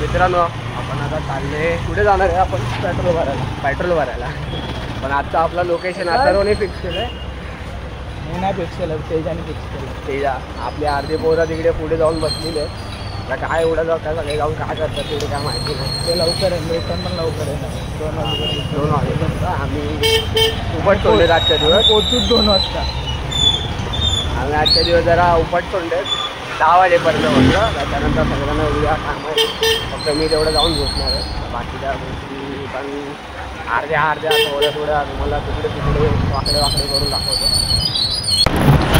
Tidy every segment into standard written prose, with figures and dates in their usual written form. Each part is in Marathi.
मित्रांनो आपण आता चालले कुठे जाणार आहे आपण पेट्रोल भरायला पण आजचा आपला लोकेशन अथर्वने फिक्स केलंय मी नाही फिक्स केलं तेजाने फिक्स केलं तेजा आपली अर्धी पोरं तिकडे पुढे जाऊन बसलेले आता काय एवढं जाऊ काय सगळे जाऊन काय करतात तेवढे काय माहिती नाही ते लवकर आहे रिटर्न पण लवकर आहे 2 वाजेपर्यंत आम्ही उपट सोडले आजच्या दिवस पोचूच 2 वाजता आम्ही आजच्या दिवस जरा उपट सोडले 10 वाजेपर्यंत म्हटलं त्याच्यानंतर सगळ्यांना उद्या काम आहे फक्त मी तेवढं जाऊन झोपणार आहे बाकीच्या गोष्टी पण अर्ध्या थोड्या मला तिकडे वाकडे करून दाखवतो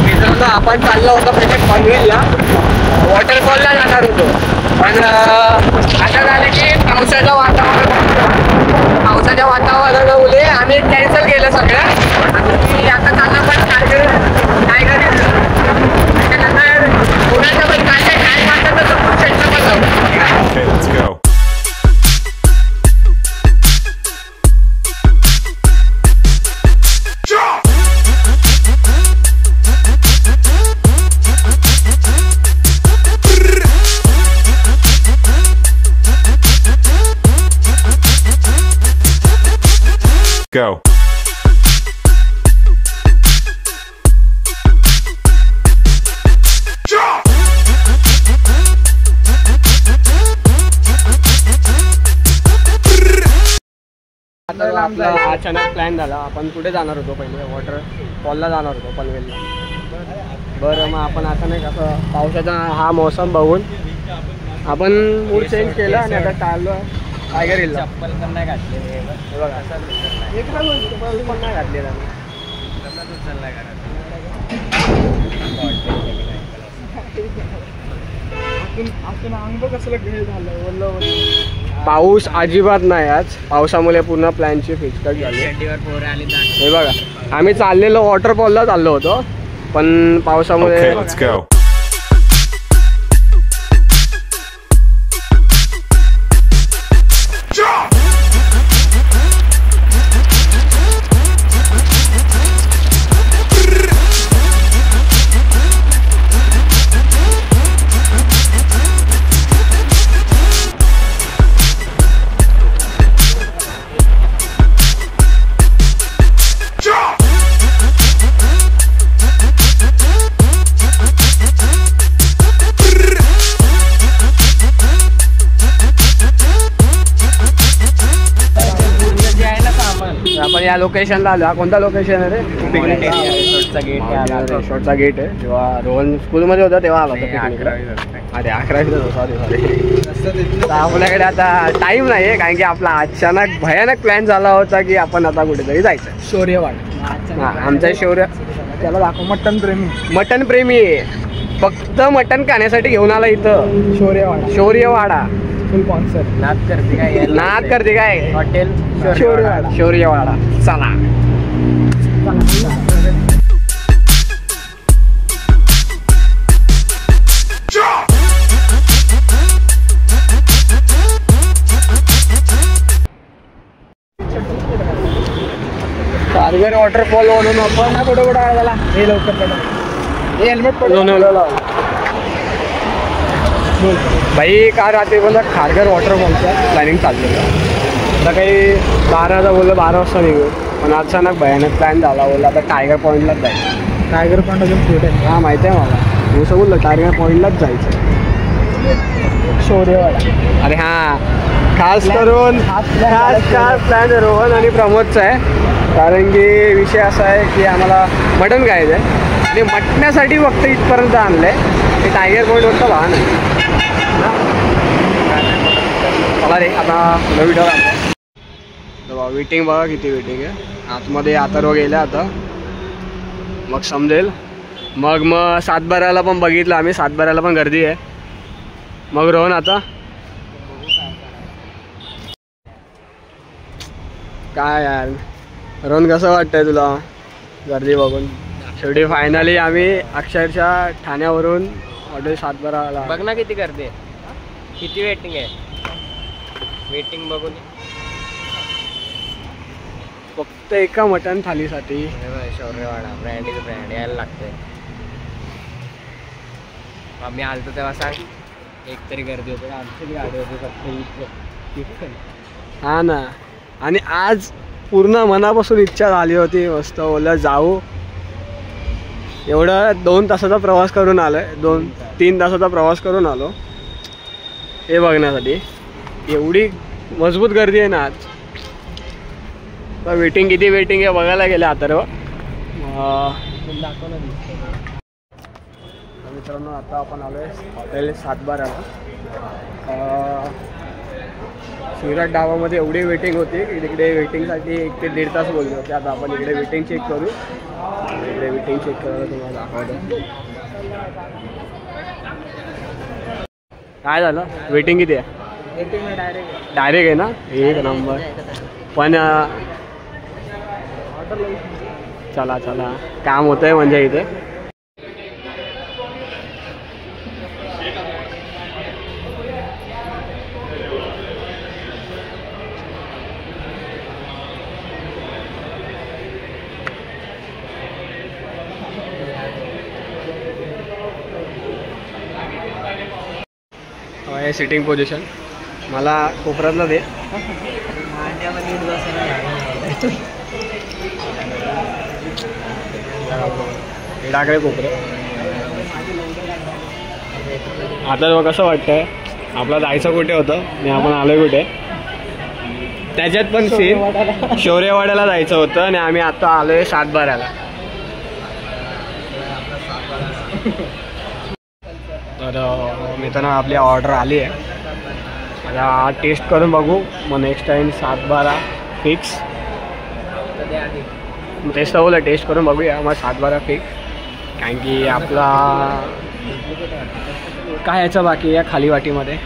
मित्रांनो आपण चाललो होतो म्हणजे पनवेलला वॉटरफॉलला जाणार होतो पण आता झालं की पावसाच्या वातावरणामुळे आम्ही कॅन्सल केलं सगळं आणि आता चाललं पण टायगर त्याच्यानंतर पुण्याचं पण काय वाटतं तर समोर सेंटर पण जाऊ Go. आता आपला अचानक प्लॅन झाला आपण कुठे जाणार होतो पहिले वॉटरफॉलला जाणार होतो पनवेलला बरं मग आपण अचानक असं पावसाचा हा मोसम बघून आपण मूड चेंज केला आणि आता चाललो टायगर हिलला चप्पल पण नाही घातले बघा चप्पल पण नाही घातलेला अंग कसलं घे झालं वल्ल पाऊस अजिबात नाही आज पावसामुळे पूर्ण प्लॅनची फिक्सकट झाली हे बघा आम्ही चाललेलो वॉटरफॉलला चाललो होतो पण पावसामुळे Okay, let's go. आपण या लोकेशनला आलो कोणता लोकेशन आहे रे रिसॉर्टचा गेट आहे जेव्हा रोहन स्कूलमध्ये होता तेव्हा आला होता पिकनिकला अरे 11वीत होतो सॉरी आपल्याकडे आता टाईम नाही आहे कारण की आपला अचानक भयानक प्लॅन झाला होता की आपण आता कुठेतरी जायचं शौर्यवाडा आमचा शौर्य त्याला दाखव मटन प्रेमी आहे फक्त मटन खाण्यासाठी घेऊन आला इथं शौर्यवाडा फुल स्पॉन्सर नाद करते काय हॉटेल शौर्यवाडा चला कारगर वॉटरफॉल म्हणून आपण कुठे आहे त्याला हे लवकर हेल्मेट भाई का रात्री बोलला खारघर वॉटरफॉलचं प्लॅनिंग चाललेलं आता काही 12चा बोललं 12 वाजता निघू पण अचानक भयानक प्लॅन झाला बोलला आता टायगर पॉईंटलाच जायचं टायगर पॉईंट अजून पुढे हां माहिती आहे मला मी असं बोललं टायगर पॉईंटलाच जायचं शौर्यवाडा अरे हां खास करून खास प्लॅन रोहन आणि प्रमोदचा आहे कारण की विषय असा आहे की आम्हाला मटण खायचं आहे आणि मटण्यासाठी फक्त इथपर्यंत आणलं आहे ते टायगर पॉईंटवरचं लहान आहे चला रे आता व्हिडिओ आणतो वेटिंग बघा किती वेटिंग आहे आतमध्ये अथर्व गेला आता मग समजेल मग सातबाराला पण बघितलं आम्ही सातबाराला पण गर्दी आहे मग रोहन आता काय यार रोहन कसं वाटतंय तुला गर्दी बघून शेवटी फायनली आम्ही अक्षरशः ठाण्यावरून हॉटेल सातबाराला बघ ना किती गर्दी आहे किती वेटिंग आहे वेटिंग बघून फक्त एका मटण थालीसाठी शौर्यवाडा ब्रँड यायला लागतंय आम्ही आलतो तेव्हा सांग एक तरी गर्दी होती ना, आमची गाडी होती फक्त. हा ना. आणि आज पूर्ण मनापासून इच्छा झाली होती मस्त ओला जाऊ. एवढा 2 तासाचा प्रवास करून आलोय, 2-3 तासाचा प्रवास करून आलो हे बघण्यासाठी. एवढी मजबूत गर्दी आहे ना आज. वेटिंग किती वेटिंग आहे बघायला गेले अथर्व. मित्रांनो आता आपण आलोय हॉटेल सातबाराला. शिवराज ढाबामध्ये एवढी वेटिंग होती की तिकडे वेटिंगसाठी 1 ते 1.5 तास बोलले होते. आता आपण इकडे वेटिंग चेक करू. इकडे वेटिंग चेक करायला तुम्हाला दाखवतो. काय झालं वेटिंग किती आहे? वेटिंग डायरेक्ट आहे ना, 1 नंबर. पण चला चला काम होतंय म्हणजे इथे. हे सिटिंग पोझिशन मला कोपऱ्यातला दे. टाकले कोपरे. आता कसं वाटतंय आपला जायचं कुठे होतं आणि आपण आलोय कुठे? त्याच्यात पण सेम शौर्यवाड्याला जायचं होतं आणि आम्ही आता आलोय सातबाऱ्याला. तर मित्रांनो आपली ऑर्डर आली आहे. आता टेस्ट करून बघू, मग नेक्स्ट टाइम 7-12 फिक्स. तेच तर बोला टेस्ट करून बघूया मग 7-12 फिक्स. कारण की आपला काय याचं बाकी या खाली वाटीमध्ये,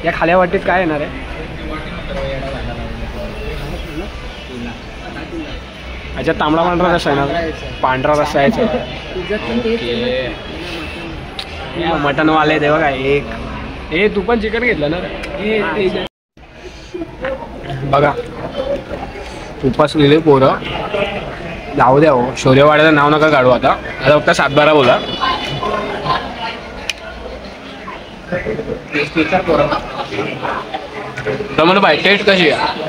या खाल्या वाटीत काय येणार आहे? अच्छा तांबडा पांढरा रस्सा येणार, पांढरा रस्सा यायचा. मटनवाले देवा काय एक. हे तू पण चिकन घेतलं ना? बघा उपास लिहिले पोरं. जाऊ द्या हो, शौर्यवाड्याचं नाव नका काढू आता. आता फक्त 7-12 बोला. म्हणून बाय टेस्ट कशी आहे?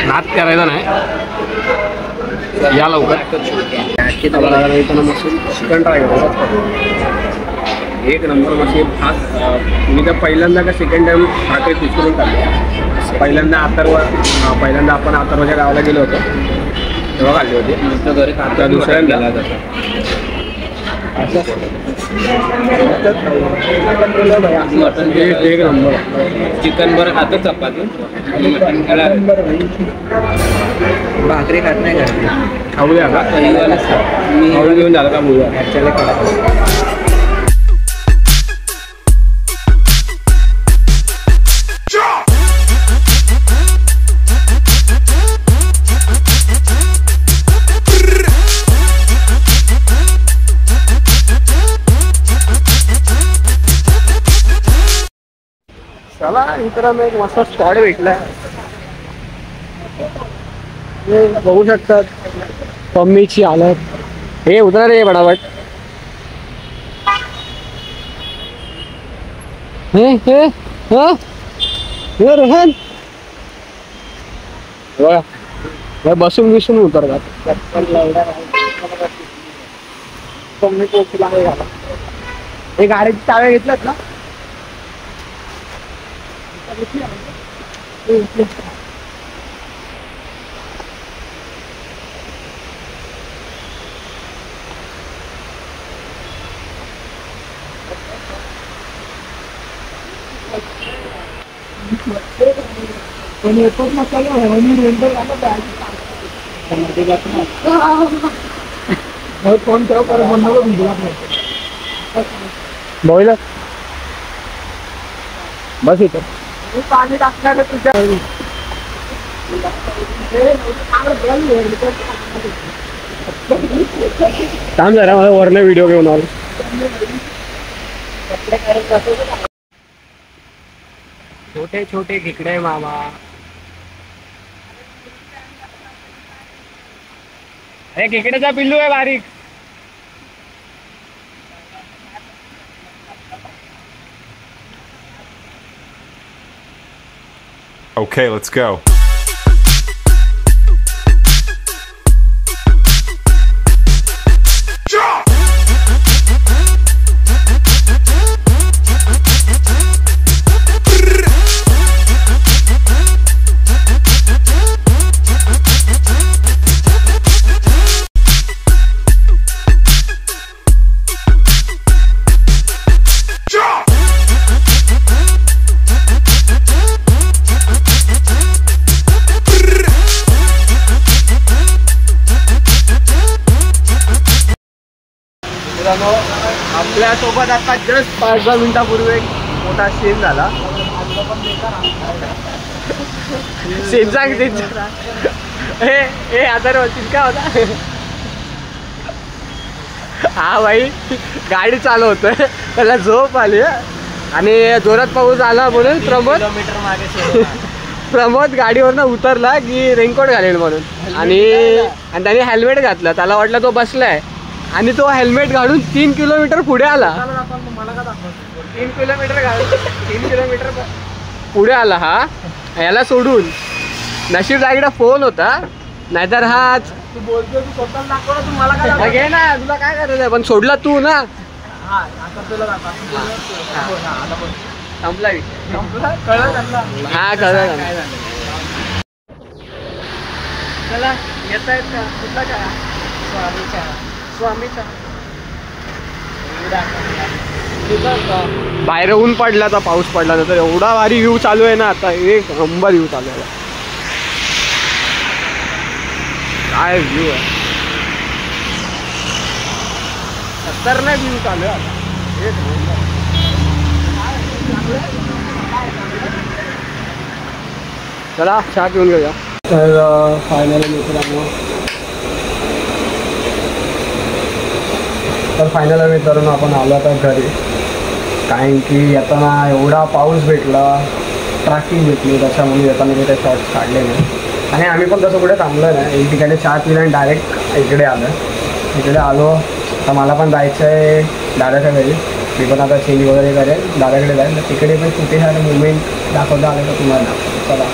नाद करायचा नाही या लवकर. चिकन ट्राय करू. 1 नंबर मशीन. मी तर पहिल्यांदा का सेकंड टाइम भाकरी पिचकरून काढली. पहिल्यांदा आपण अथर्वच्या गावाला गेलो होतो तेव्हा काढली होती. आता दुसऱ्यांदा एक नंबर. चिकन बरं खातं, चपाती भाकरी खात नाही का? खाऊया का? मी घेऊन झालं का बोलूया. चला मित्रांनो एक मस्त स्पॉट भेटलाय. बघू शकतात पम्मीची हालत. हे उतरा रे बडाबट. रोहन बसून विसून उतरतात. हे गाडीची चाव्या घेतल्यात ना? बोला बस इथं पाणी टाकणार तुझ्या. थांब जरा मला वरनं व्हिडिओ घेऊन आलो. छोटे छोटे खेकडे मामा. अरे खेकड्याचा पिल्लू आहे बारीक. Okay, let's go. आपल्यासोबत आता जस्ट 5-10 मिनिटापूर्वी एक मोठा सीन झाला. सीन सांग सीन. हे आता सीन काय होता. हा भाई गाडी चालवतोय, त्याला झोप आली आणि जोरात पाऊस आला म्हणून प्रमोद गाडीवरनं उतरला की रेनकोट घालेल म्हणून आणि त्याने हेल्मेट घातलं. त्याला वाटलं तो बसलाय आणि तो हेल्मेट घालून 3 किलोमीटर पुढे आला. 3 किलोमीटर पुढे आला हा, याला सोडून. नशीब जागीकडे फोन होता, नाहीतर हा घे ना, तुला काय करायचं. पण सोडला तू ना. संपला हा कळलं. चला येत आहेत का. कुठला चहा. स्वामीचा. बाहेर ऊन पडला तर पाऊस पडला तर एवढा भारी व्ह्यू चालू आहे ना आता. एक नंबर व्ह्यू चालू आहे. काय व्ह्यू आहे. खतरनाक व्ह्यू चालू आहे आता. एक नंबर. चला चहा पिऊन घेऊया. तर फायनली मित्रांनो आपण आलो आता घरी. कारण की येताना एवढा पाऊस भेटला, ट्रॅकिंग भेटली, त्याच्यामुळे येताना मी ते शॉर्ट्स काढले नाही. आणि आम्ही पण तसं कुठे थांबलो नाही. एक ठिकाणी चहा पिला आणि डायरेक्ट इकडे आलो. आता मला पण जायचं आहे दादाच्या घरी. मी पण आता चेंज वगैरे करेल, दादाकडे जाईल. तिकडे पण कुठे सारे मुवमेंट दाखवता आले तर तुम्हाला. चला